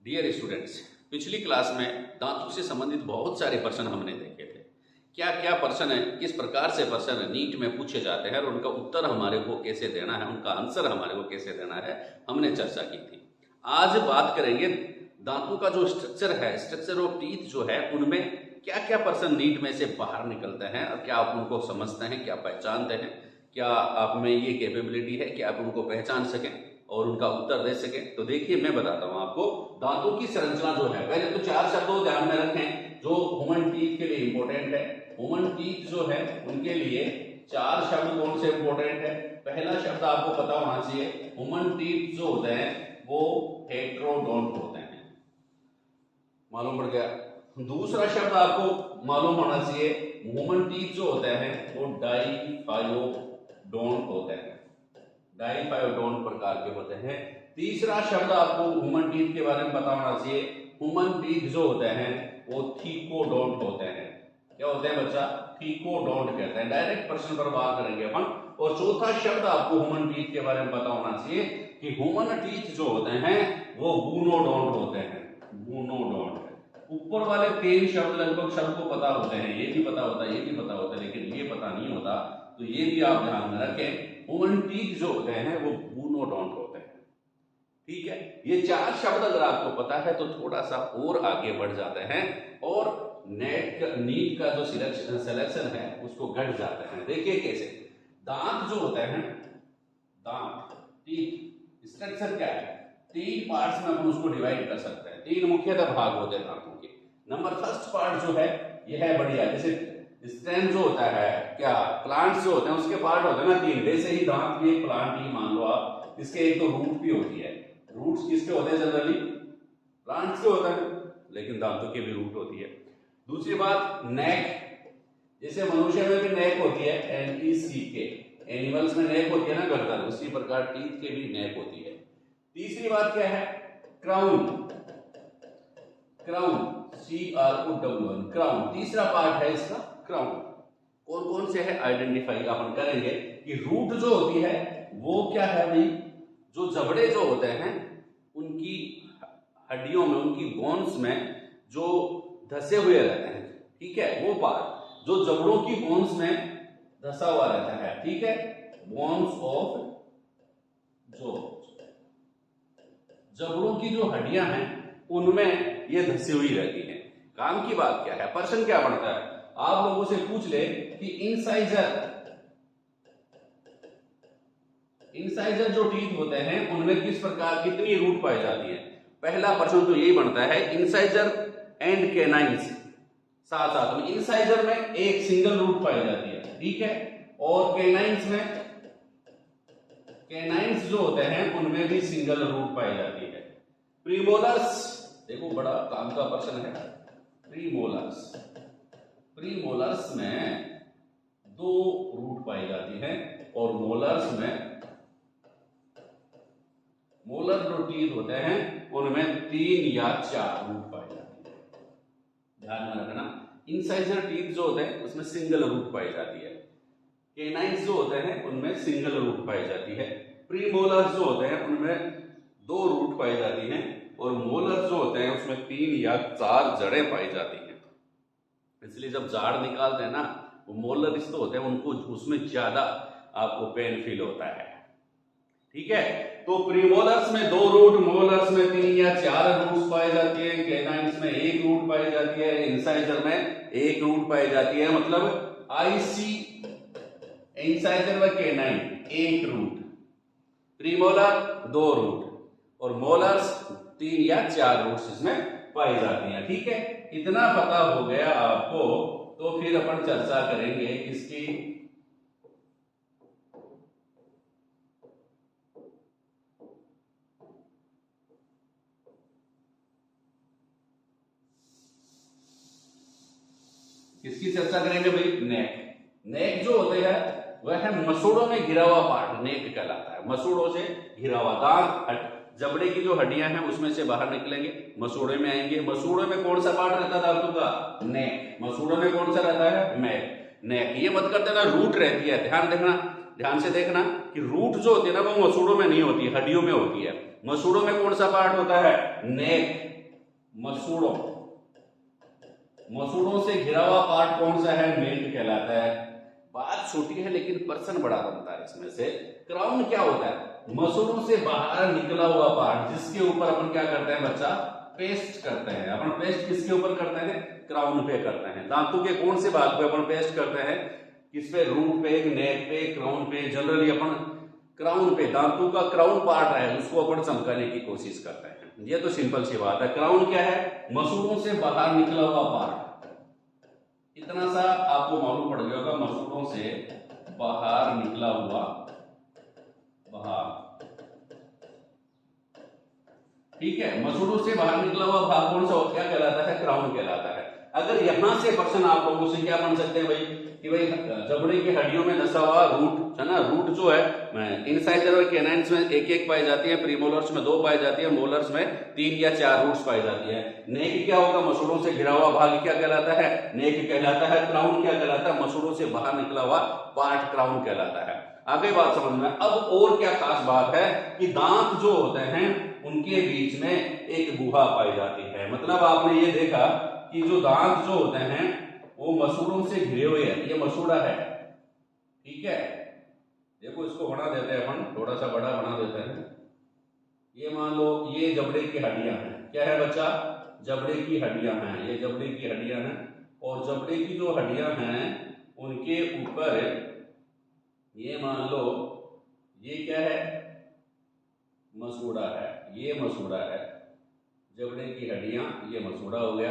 Dear students, पिछली class में दांतों से संबंधित बहुत सारे प्रश्न हमने देखे थे। क्या क्या प्रश्न है, किस प्रकार से प्रश्न नीट में पूछे जाते हैं और उनका उत्तर हमारे को कैसे देना है, उनका आंसर हमारे को कैसे देना है, हमने चर्चा की थी। आज बात करेंगे दांतों का जो स्ट्रक्चर है, स्ट्रक्चर ऑफ टीथ जो है, उनमें क्या क्या प्रश्न नीट में से बाहर निकलते हैं और क्या आप उनको समझते हैं, क्या पहचानते हैं, क्या आप में ये कैपेबिलिटी है कि आप उनको पहचान सकें और उनका उत्तर दे सकें। तो देखिए, मैं बताता हूं आपको दांतों की संरचना जो है। पहले तो चार शब्दों ध्यान में रखें जो ह्यूमन टीथ के लिए इंपॉर्टेंट है। ह्यूमन टीथ जो है उनके लिए चार शब्द कौन से इंपॉर्टेंट है। पहला शब्द आपको पता होना चाहिए, ह्यूमन टीथ जो होते हैं वो हेट्रोडोंट होते हैं, मालूम पड़ गया। दूसरा शब्द आपको मालूम होना चाहिए, ह्यूमन टीथ जो होते हैं वो डाइफायोडोंट होते हैं, डाइफायोडोंट प्रकार के होते हैं। तीसरा शब्द आपको ह्यूमन टीथ के बारे में पता होना चाहिए, ह्यूमन टीथ जो होते हैं वो थीकोडोंट होते हैं। क्या होते हैं बच्चा? थीकोडोंट कहते हैं। डायरेक्ट प्रश्न पर बात करेंगे अपन। और चौथा शब्द आपको ह्यूमन टीथ के बारे में पता होना चाहिए कि ह्यूमन टीथ जो होते हैं वो बूनोडोंट होते हैं, बूनोडोंट। ऊपर वाले तीन शब्द लगभग सबको पता होते हैं, ये भी पता होता है, ये भी पता होता है, लेकिन ये पता नहीं होता, तो ये भी आप ध्यान में रखें। ह्यूमन टीथ जो होते हैं वो बूनोडोंट होते हैं। ठीक है, ये चार शब्द अगर आपको पता है तो थोड़ा सा और आगे बढ़ जाते हैं और नीट का जो सिलेक्शन है उसको गढ़ जाते हैं। देखिए कैसे। दांत जो होते हैं, दांत टीथ स्ट्रक्चर क्या है, तीन पार्ट्स में हम उसको डिवाइड कर सकते हैं। तीन मुख्यतः भाग होते हैं दांतों के। नंबर फर्स्ट पार्ट जो है यह है बढ़िया, जैसे स्टेम जो होता है, क्या प्लांट्स जो होते हैं उसके पार्ट होते हैं ना तीन। वैसे ही दांत भी एक प्लांट ही मान लो आप। इसके एक तो रूट भी होती है। रूट्स किसके होते हैं? जनरली प्लांट्स के होते हैं, लेकिन दांतों की भी रूट होती है। दूसरी बात, नेक, जैसे मनुष्य में भी नेक होती है, NECK, एनिमल्स में नेक होती है ना गर्दन, उसी प्रकार टीथ के भी नेक होती है। तीसरी बात क्या है? क्राउन, क्राउन, CROWN, क्राउन तीसरा पार्ट है इसका, क्राउन। कौन कौन से है आइडेंटिफाई अपन करेंगे कि रूट जो होती है वो क्या है भाई, जो जबड़े जो होते हैं उनकी हड्डियों में, उनकी बोन्स में जो धसे हुए रहते हैं, ठीक है, वो पार्ट जो जबड़ों की बोन्स में धसा हुआ रहता है, ठीक है, बोन्स ऑफ जो जबड़ों की जो हड्डियां हैं उनमें ये धसी हुई रहती है। काम की बात क्या है, प्रश्न क्या बनता है, आप लोगों से पूछ ले कि इंसाइजर जो टीथ होते हैं उनमें किस प्रकार कितनी रूट पाई जाती है। पहला प्रश्न तो यही बनता है, इंसाइजर एंड कैनाइन्स साथ साथ में। इंसाइजर में एक सिंगल रूट पाई जाती है, ठीक है, और कैनाइन्स में, कैनाइन्स जो होते हैं उनमें भी सिंगल रूट पाई जाती है। प्रीमोलर्स, देखो बड़ा काम का प्रश्न है। प्रीमोलर्स, प्रीमोलर्स में दो रूट पाई जाती है और मोलर्स में, मोलर जो टीथ होते हैं उनमें 3 या 4 रूट पाई जाती है। ध्यान में रखना, इंसाइजर टीथ जो होते हैं उसमें सिंगल रूट पाई जाती है, कैनाइन्स जो होते हैं उनमें सिंगल रूट पाई जाती है, प्रीमोलर्स जो होते हैं उनमें 2 रूट पाई जाती हैं और मोलर्स जो होते हैं उसमें 3 या 4 जड़ें पाई जाती हैं। इसलिए जब जाड़ निकालते हैं ना, वो मोलर्स तो होते हैं, उनको उसमें ज्यादा आपको पेन फील होता है, ठीक है। तो प्रीमोलर्स में 2 रूट, मोलर्स में 3 या 4 रूट्स पाई जाती है, कैनाइन्स में 1 रूट पाई जाती है, इंसाइजर में 1 रूट पाई जाती है। मतलब IC, इंसाइजर व कैनाइन 1 रूट, प्रीमोलर 2 रूट और मोलर्स 3 या 4 रूट्स इसमें पाई जाती हैं, ठीक है। इतना पता हो गया आपको, तो फिर अपन चर्चा करेंगे इसकी किसकी चर्चा करेंगे भाई? नेक। नेक जो होते हैं वह है मसूड़ों में घिरा हुआ पार्ट, नेक कहलाता है। मसूड़ों से घिरा हुआ, दांत जबड़े की जो हड्डियां हैं उसमें से बाहर निकलेंगे, मसूड़े में आएंगे। मसूड़े में कौन सा पार्ट रहता है दांतों का? नेक। मसूड़ों में कौन सा रहता है? नेक। ये मत कर देना रूट रहती है, ध्यान देखना, ध्यान से देखना कि रूट जो होती है ना वो मसूड़ों में नहीं होती है, हड्डियों में होती है। मसूड़ों में कौन सा पार्ट होता है? नेक। मसूड़ों से घिरा हुआ पार्ट कौन सा है? नेक कहलाता है। बात छोटी है लेकिन पर्सन बड़ा बनता है इसमें से। क्राउन क्या होता है? मसूड़ों से बाहर निकला हुआ पार्ट, जिसके ऊपर अपन क्या करते हैं बच्चा? पेस्ट करते हैं। अपन पेस्ट किसके ऊपर करते हैं? क्राउन पे करते हैं। दांतों के कौन से भाग पे अपन पेस्ट करते हैं? किस पे? रूट पे, नेक पे, क्राउन पे। जनरली अपन क्राउन पे, दांतों का क्राउन पार्ट है उसको अपन चमकाने की कोशिश करते हैं। ये तो सिंपल सी बात है। क्राउन क्या है? मसूड़ों से बाहर निकला हुआ पार्ट। इतना सा आपको मालूम पड़ गया होगा, मसूड़ों से बाहर निकला हुआ भाग। ठीक है, मसूड़ों से बाहर निकला हुआ भाग कौन सा क्या कहलाता है? क्राउन कहलाता है। अगर यहां से पर्सन आप लोगों से क्या बन सकते हैं भाई कि भाई जबड़े की हड्डियों में धसा हुआ रूट है ना। रूट जो है इनसाइजर और कैनाइन्स में एक एक पाई जाती है, प्रीमोलर्स में 2 पाई जाती है, मोलर्स में 3 या 4 रूट्स पाई जाती है। नेक क्या होगा? मसूड़ों से घिरा हुआ भाग क्या कहलाता है? नेक कहलाता है। क्राउन क्या कहलाता है? मसूड़ों से बाहर निकला हुआ पार्ट क्राउन कहलाता है। आगे बात समझ में। अब और क्या खास बात है कि दांत जो होते हैं उनके बीच में एक गुहा पाई जाती है। मतलब आपने ये देखा कि जो दांत जो होते हैं वो मसूड़ों से घिरे हुए हैं। ये मसूड़ा है, ठीक है। देखो इसको बना देते हैं अपन, थोड़ा सा बड़ा बना देते हैं। ये मान लो ये जबड़े की हड्डियां हैं। क्या है बच्चा? जबड़े की हड्डियां हैं। ये जबड़े की हड्डियां हैं और जबड़े की जो हड्डियां हैं उनके ऊपर ये मान लो ये क्या है? मसूड़ा है। ये मसूड़ा है। जबड़े की हड्डियां, ये मसूड़ा हो गया।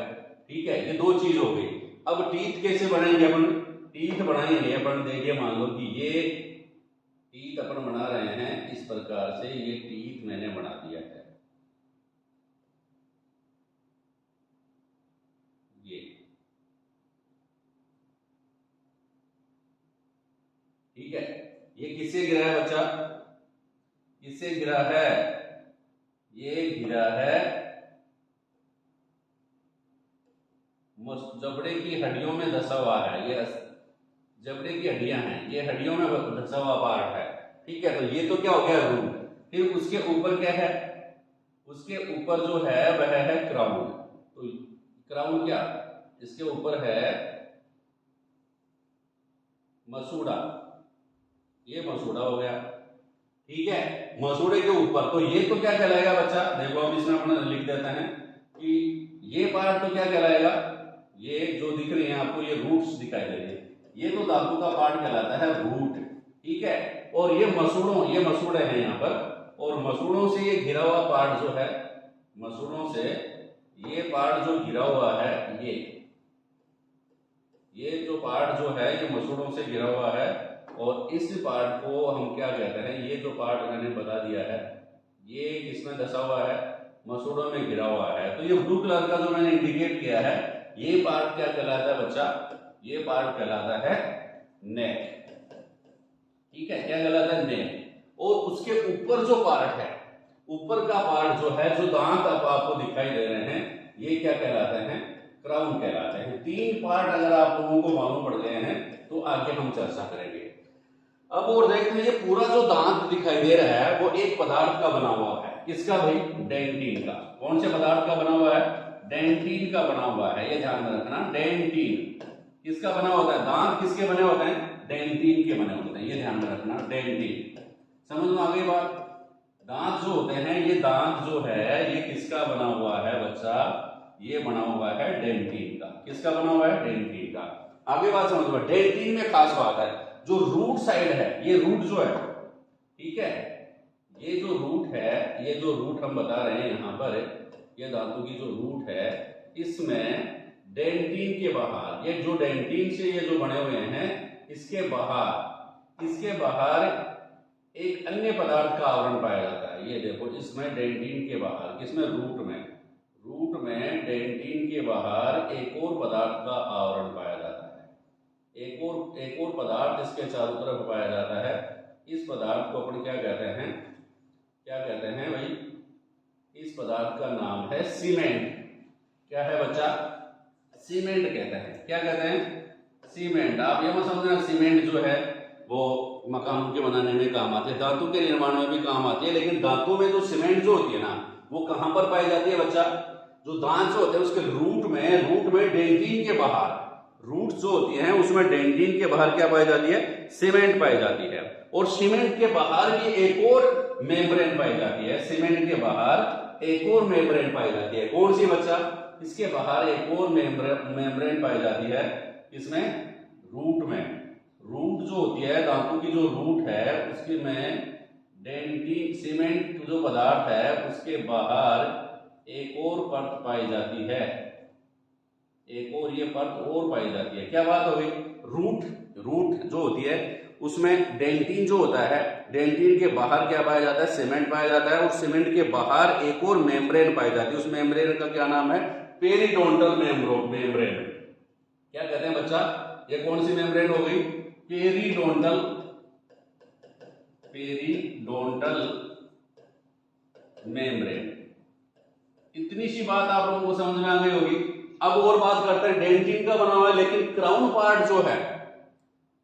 ठीक है, ये 2 चीज हो गई। अब टीथ कैसे बनाएंगे अपन? टीथ बनाएंगे अपन, देखिए मान लो कि ये टीथ अपन बना रहे हैं इस प्रकार से। ये टीथ मैंने बना दिया है। ये ठीक है। ये किससे गिरा है बच्चा? किससे गिरा है? ये गिरा है जबड़े की हड्डियों में धसा हुआ है। ये जबड़े की हड्डियां हैं, ये हड्डियों में धसा हुआ पार्ट है। ठीक है, तो ये तो क्या हो गया? रूट। फिर उसके ऊपर क्या है? उसके ऊपर जो है वह है क्राउन। तो क्राउन क्या? इसके ऊपर है मसूड़ा। ये मसूड़ा हो गया। ठीक है, मसूड़े के ऊपर तो ये तो क्या कहलाएगा बच्चा? देखो अब इसमें अपन लिख देते हैं कि ये पार्ट तो क्या कहलाएगा? ये जो दिख रही है आपको, ये रूट्स दिखाई दे रही है, ये तो धातु का पार्ट कहलाता है रूट। ठीक है, और ये मसूड़े हैं यहाँ पर, और मसूड़ों से ये घिरा हुआ पार्ट जो है, मसूड़ों से ये पार्ट जो घिरा हुआ है, ये जो पार्ट जो है ये मसूड़ों से घिरा हुआ है। और इस पार्ट को हम क्या कहते हैं? ये जो पार्ट मैंने बता दिया है, ये किसमें धसा हुआ है? मसूड़ों में घिरा हुआ है। तो ये ब्लू कलर का जो मैंने इंडिकेट किया है, ये पार्ट क्या कहलाता है बच्चा? ये पार्ट कहलाता है नेक। ठीक है, क्या कहलाता है? नेक। और उसके ऊपर जो पार्ट है, ऊपर का पार्ट जो है, जो दांत अब आपको दिखाई दे रहे हैं, ये क्या कहलाते हैं? क्राउन कहलाते हैं। 3 पार्ट अगर आप लोगों को मालूम पड़ गए हैं तो आगे हम चर्चा करेंगे। अब और देखते हैं, ये पूरा जो दांत दिखाई दे रहा है वो एक पदार्थ का बना हुआ है। किसका भाई? डेंटिन का। कौन से पदार्थ का बना हुआ है? डेंटिन का बना हुआ है। ये ध्यान में रखना, डेंटिन किसका बना होता है? दांत किसके बने होते हैं? डेंटिन के बने होते हैं। ये ध्यान में रखना, डेंटिन। समझ में आ गई बात? दांत जो होते हैं, ये दांत जो है ये किसका बना हुआ है बच्चा? ये बना हुआ है डेंटिन का। किसका बना हुआ है? डेंटिन का। आगे बात समझ लो, डेंटिन में खास बात है, जो रूट साइड है, ये रूट जो है, ठीक है, ये जो रूट है, ये जो रूट हम बता रहे हैं यहां पर, ये धातु की जो रूट है, इसमें डेंटिन के बाहर, ये जो डेंटिन से ये जो बने हुए हैं, इसके बाहर एक अन्य पदार्थ का आवरण पाया जाता है। ये देखो, इसमें डेंटिन के बाहर, किसमें? रूट में डेंटिन के बाहर एक और पदार्थ का आवरण पाया जाता है। एक और पदार्थ इसके चारों तरफ पाया जाता है। इस पदार्थ को अपन क्या कहते हैं? क्या कहते हैं भाई? इस पदार्थ का नाम है सीमेंट। क्या है बच्चा? सीमेंट कहते हैं। क्या कहते हैं? सीमेंट। आप ये मत समझना सीमेंट जो है वो मकानों के बनाने में काम आती है, दांतों के निर्माण में भी काम आती है। लेकिन दांतों में जो सीमेंट जो होती है ना, वो कहाँ पर पाई जाती है बच्चा? जो दांत जो होते हैं उसके रूट में डेंटिन के बाहर, रूट जो होती है उसमें डेंटिन के बाहर क्या पाई जाती है? सीमेंट पाई जाती है। और सीमेंट के बाहर भी एक और मेम्ब्रेन पाई जाती है। सीमेंट के बाहर एक और मेम्ब्रेन पाई जाती है। कौन सी बच्चा? इसके बाहर एक और मेम्ब्रेन पाई जाती है। इसमें रूट में, रूट जो होती है दांतों की, जो रूट है उसके में डेंटिन सीमेंट जो पदार्थ है उसके बाहर एक और परत पाई जाती है। एक और ये परत और पाई जाती है। क्या बात हो गई? रूट जो होती है उसमें डेंटिन जो होता है, डेंटिन के बाहर क्या पाया जाता है? सीमेंट पाया जाता है। और सीमेंट के बाहर एक और मेम्ब्रेन पाई जाती है। उस मेम्ब्रेन का क्या नाम है? Periodontal membrane. क्या कहते हैं बच्चा? ये कौन सी मेम्ब्रेन हो गई? Periodontal membrane. इतनी सी बात आप लोगों को समझ में आ गई होगी। अब और बात करते हैं, डेंटिन का बना हुआ है, लेकिन क्राउन पार्ट जो है,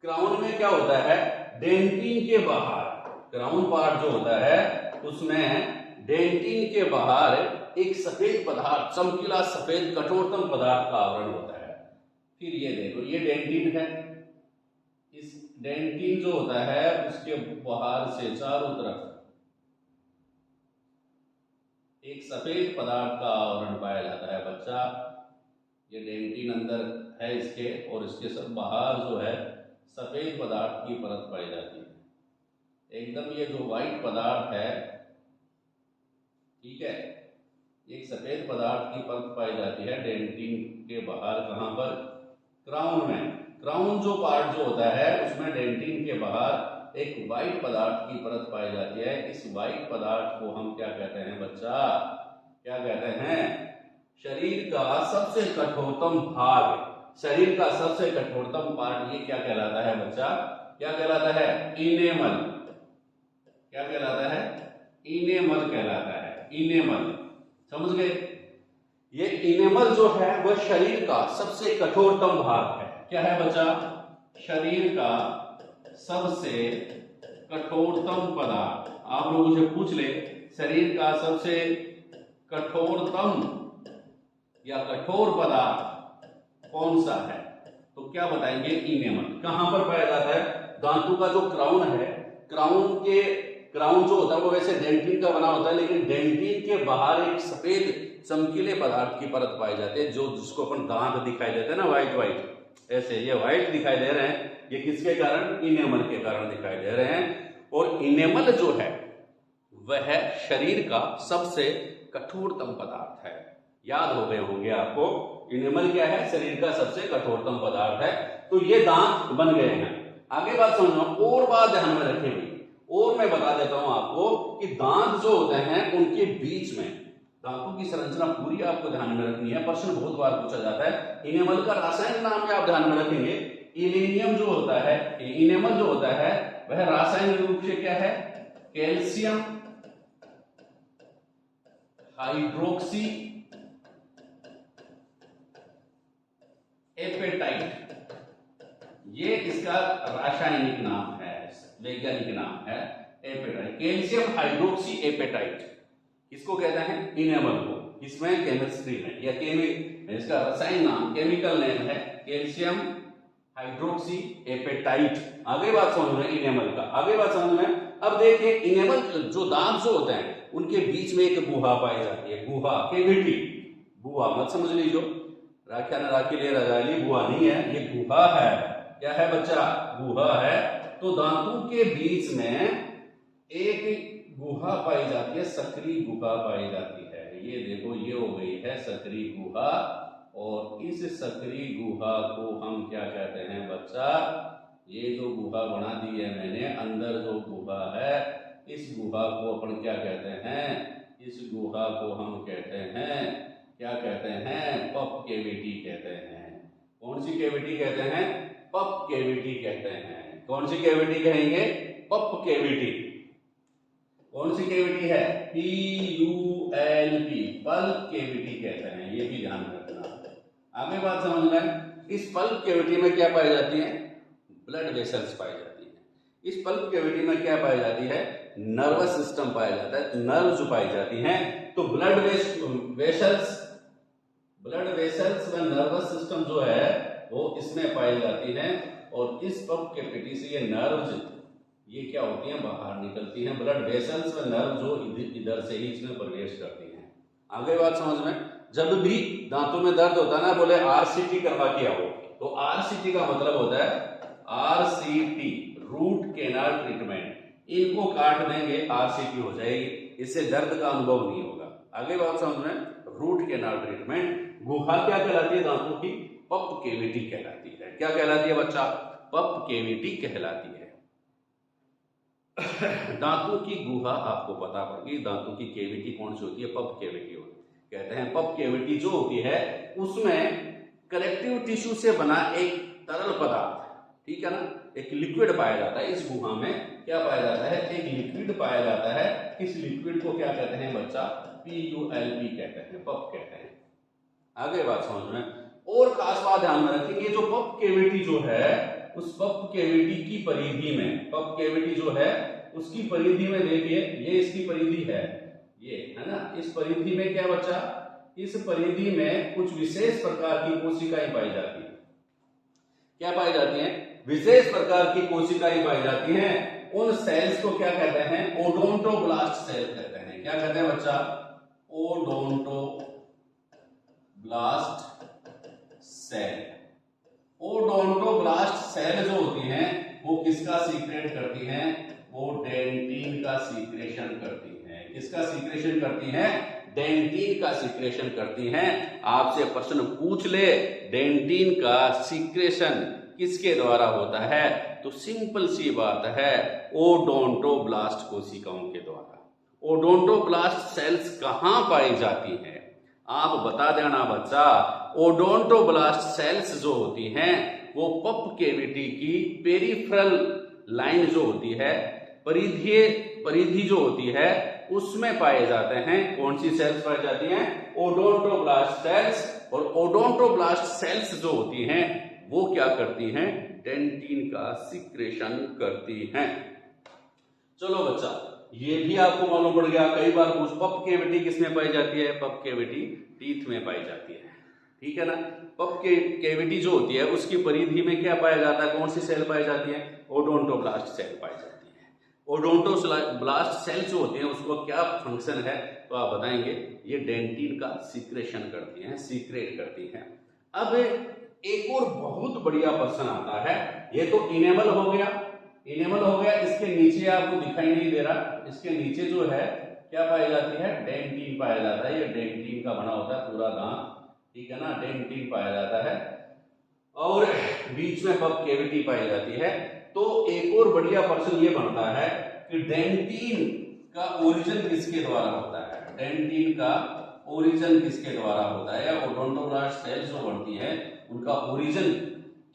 क्राउन में क्या होता है? डेंटिन के बाहर, क्राउन पार्ट जो होता है उसमें डेंटिन के बाहर एक सफेद पदार्थ, चमकीला सफेद कठोरतम पदार्थ का आवरण होता है। फिर ये देखो, ये डेंटिन है। इस डेंटिन जो होता है उसके बाहर से चारों तरफ एक सफेद पदार्थ का आवरण पाया जाता है बच्चा। ये डेंटिन अंदर है इसके, और इसके सब बाहर जो है सफेद पदार्थ की परत पाई जाती है। एकदम ये जो व्हाइट पदार्थ है, ठीक है, एक सफेद पदार्थ की परत पाई जाती है डेंटिन के बाहर। कहां पर? क्राउन में। क्राउन जो पार्ट जो होता है उसमें डेंटिन के बाहर एक व्हाइट पदार्थ की परत पाई जाती है। इस व्हाइट पदार्थ को हम क्या कहते हैं बच्चा? क्या कहते हैं? शरीर का सबसे कठोरतम भाग, शरीर का सबसे कठोरतम पार्ट, ये क्या कहलाता है बच्चा? क्या कहलाता है? इनेमल। क्या कहलाता है? इनेमल कहलाता है। इनेमल, समझ गए? ये इनेमल जो है वह शरीर का सबसे कठोरतम भाग है। क्या है बच्चा? शरीर का सबसे कठोरतम पदार्थ। आप लोग मुझे पूछ ले, शरीर का सबसे कठोरतम या कठोर पदार्थ कौन सा है, तो क्या बताएंगे? इनेमल। कहां पर पाया जाता है? दांतों का जो क्राउन है, क्राउन जो होता है वो वैसे डेंटिन का बना होता है, लेकिन डेंटिन के बाहर एक सफेद चमकीले पदार्थ की परत पाई जाती है, जो जिसको अपन दांत दिखाई देते हैं ना, व्हाइट। ऐसे ये व्हाइट दिखाई दे रहे हैं, ये किसके कारण? इनेमल के कारण दिखाई दे रहे हैं। और इनेमल जो है वह शरीर का सबसे कठोरतम पदार्थ है। याद हो गए होंगे आपको, इनेमल क्या है? शरीर का सबसे कठोरतम पदार्थ है। तो ये दांत बन गए हैं। आगे बात समझना, और बात ध्यान में रखेंगे, और मैं बता देता हूं आपको कि दांत जो होते हैं उनके बीच में, दांतों की संरचना पूरी आपको ध्यान में रखनी है, प्रश्न बहुत बार पूछा जाता है। इनेमल का रासायनिक नाम क्या आप ध्यान में रखेंगे? इलेनियम जो होता है, इनेमल जो होता है वह रासायनिक रूप से क्या है? कैल्शियम हाइड्रोक्सी एपेटाइट, ये इसका रासायनिक नाम है, वैज्ञानिक नाम है एपेटाइट। कैल्शियम हाइड्रोक्सी एपेटाइट किसको कहते हैं? इनेमल को। इसमें केमिस्ट्री में या इसका रसायन नाम, केमिकल नेम है कैल्शियम हाइड्रोक्सी एपेटाइट। आगे बात समझ में इनेमल का, आगे बात समझ में। अब देखिए, इनेमल जो दांत जो होते हैं उनके बीच में एक गुहा पाई जाती है। गुहा, केविटी, गुहा मत समझ लीजिए, राख्या न राखी ले रजाली, गुहा नहीं है, ये गुहा है। क्या है बच्चा? गुहा है। तो दांतों के बीच में एक गुहा पाई जाती है, सक्रिय गुहा पाई जाती है। ये देखो, ये हो गई है सक्रिय गुहा, और इस सक्रिय गुहा को हम क्या कहते हैं बच्चा? ये जो गुहा बना दी है मैंने, अंदर जो गुहा है, इस गुहा को अपन क्या कहते हैं? इस गुहा को हम कहते हैं, क्या कहते हैं? पफ कैविटी कहते हैं। कौन सी कैविटी कहते हैं? पफ कैविटी कहते हैं। कौन सी कैविटी कहेंगे? Puff cavity. कौन सी कैविटी है? PULP, पल्प कैविटी कहते हैं। ये भी ध्यान रखना। आगे बात समझ में, इस पल्प कैविटी में क्या पाई जाती है? ब्लड वेसल्स पाई जाती है। इस पल्प कैविटी में क्या पाई जाती है? नर्वस सिस्टम पाया जाता है, नर्व्स पाई जाती हैं। तो ब्लड वेसल्स व नर्वस सिस्टम जो है वो इसमें पाई जाती है, और इस पल्प कैविटी से ये नर्व्स ये क्या होती हैं? बाहर निकलती हैं। ब्लड वेसल्स व नर्व जो इधर से ही इसमें प्रवेश करती हैं। आगे बात समझ में? जब भी दांतों में दर्द होता है ना, बोले आरसीटी करवा के आओ, तो आरसीटी का मतलब होता है आरसीटी, रूट कैनाल ट्रीटमेंट। इनको काट देंगे, आरसीटी हो जाएगी, इससे दर्द का अनुभव नहीं होगा। आगे बात समझ में? Root canal treatment. गुहा क्या कहलाती है दांतों की? पल्प कैविटी कहलाती है। क्या कहलाती है बच्चा? पल्प कैविटी कहलाती है। दांतों की गुहा आपको पता पड़ेगी, दांतों की कैविटी कौन सी होती है? पल्प कैविटी होती है। कहते हैं पल्प कैविटी जो होती है उसमें कनेक्टिव टिश्यू से बना एक तरल पदार्थ, ठीक है ना, एक लिक्विड पाया जाता है। इस गुहा में क्या पाया जाता है? एक लिक्विड पाया जाता है। इस लिक्विड को क्या कहते हैं बच्चा? PULP कहते हैं, पल्प कहते हैं। आगे बात समझ में? और खास बात ध्यान में रखेंगे, जो पल्प कैविटी जो है उस पल्प कैविटी की परिधि में, पल्प कैविटी जो है उसकी परिधि में देखिए, ये इसकी परिधि है, ये है ना, इस परिधि में क्या बच्चा? इस परिधि में कुछ विशेष प्रकार की कोशिकाएं पाई जाती है। क्या पाई जाती हैं? विशेष प्रकार की कोशिकाएं पाई जाती हैं। उन सेल्स को क्या कहते हैं? ओडोंटोब्लास्ट सेल कहते हैं। क्या कहते हैं बच्चा? Odontoblast cell. ओडोंटोब्लास्ट सेल जो होती हैं वो किसका सीक्रेट करती हैं? वो डेंटिन का सीक्रेशन करती हैं। किसका सीक्रेशन करती हैं? डेंटिन का सीक्रेशन करती हैं। आपसे प्रश्न पूछ ले डेंटिन का सीक्रेशन किसके द्वारा होता है, तो सिंपल सी बात है, ओडोंटोब्लास्ट कोशिकाओं के द्वारा। ओडोंटोब्लास्ट सेल्स कहां पाई जाती हैं? आप बता देना बच्चा। ओडोंटोब्लास्ट सेल्स जो होती हैं वो पल्प कैविटी की पेरिफेरल लाइन जो होती है, परिधि जो होती है उसमें पाए जाते हैं। कौन सी सेल्स पाई जाती हैं? Odontoblast cells. और ओडोंटोब्लास्ट सेल्स जो होती हैं वो क्या करती हैं? डेंटिन का सीक्रेशन करती हैं। चलो बच्चा, ये भी आपको मालूम पड़ गया। कई बार पूछ, पल्प कैविटी किसमें पाई जाती है? पल्प कैविटी टीथ में पाई जाती है, ठीक है ना। पल्प कैविटी जो होती है उसकी परिधि में क्या पाया जाता है? कौन सी सेल पाई जाती है? ओडोंटोब्लास्ट सेल पाई जाती है। ओडोंटोब्लास्ट सेल जो होती हैं उसको क्या फंक्शन है तो आप बताएंगे? ये डेंटिन का सीक्रेशन करती हैं, सीक्रेट करती हैं। अब एक और बहुत बढ़िया प्रश्न आता है। ये तो इनेमल हो गया, इसके नीचे आपको दिखाई नहीं दे रहा, इसके नीचे जो है क्या पाई जाती है? डेंटिन पाया जाता है। ये डेंटिन का बना होता है पूरा दांत, ठीक है ना, डेंटिन पाया जाता है, और बीच में पल्प कैविटी पाई जाती है। तो एक और बढ़िया प्रश्न ये बनता है कि डेंटिन का ओरिजिन किसके द्वारा होता है? डेंटिन का ओरिजिन किसके द्वारा होता है? या ओडोंटोब्लास्ट सेल्स जो बनती है उनका ओरिजिन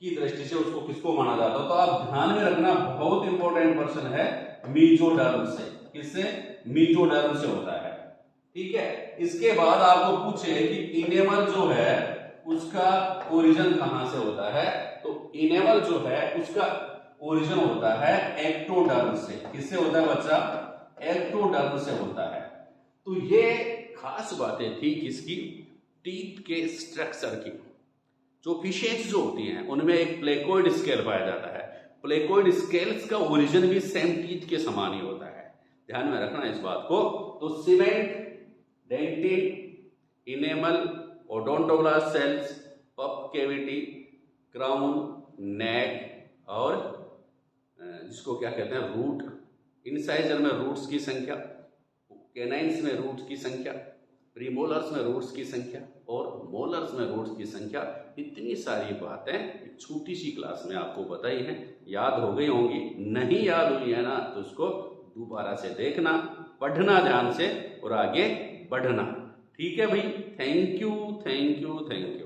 की दृष्टि से उसको किसको माना जाता है? तो आप ध्यान में रखना, बहुत इंपॉर्टेंट प्रश्न है, मीजोडर्म से। किससे? मीजोडर्म से होता है, ठीक है। इसके बाद आपको पूछे कि इनेमल जो है उसका ओरिजिन कहां से होता है, तो इनेमल जो है उसका ओरिजिन होता है एक्टोडर्म से। किससे होता है बच्चा? एक्टोडर्म से होता है। तो ये खास बातें थी किसकी? टीथ के स्ट्रक्चर की। जो फिशेज जो होती हैं उनमें एक प्लेकोइड स्केल पाया जाता है। प्लेकोइड स्केल्स का ओरिजिन भी सेम टीथ के समान ही होता है, ध्यान में रखना इस बात को। तो cement, dentin, enamel, odontoblast cells, pulp cavity, crown, neck और जिसको क्या कहते हैं? रूट। इंसाइजर में रूट्स की संख्या, कैनाइन्स में रूट्स की संख्या, प्रीमोलर्स में रूट्स की संख्या और मोलर्स में रूट्स की संख्या। इतनी सारी बातें एक छोटी सी क्लास में आपको बताई हैं, याद हो गई होंगी। नहीं याद हुई है ना तो उसको दोबारा से देखना, पढ़ना ध्यान से और आगे बढ़ना, ठीक है भाई। Thank you, thank you, thank you.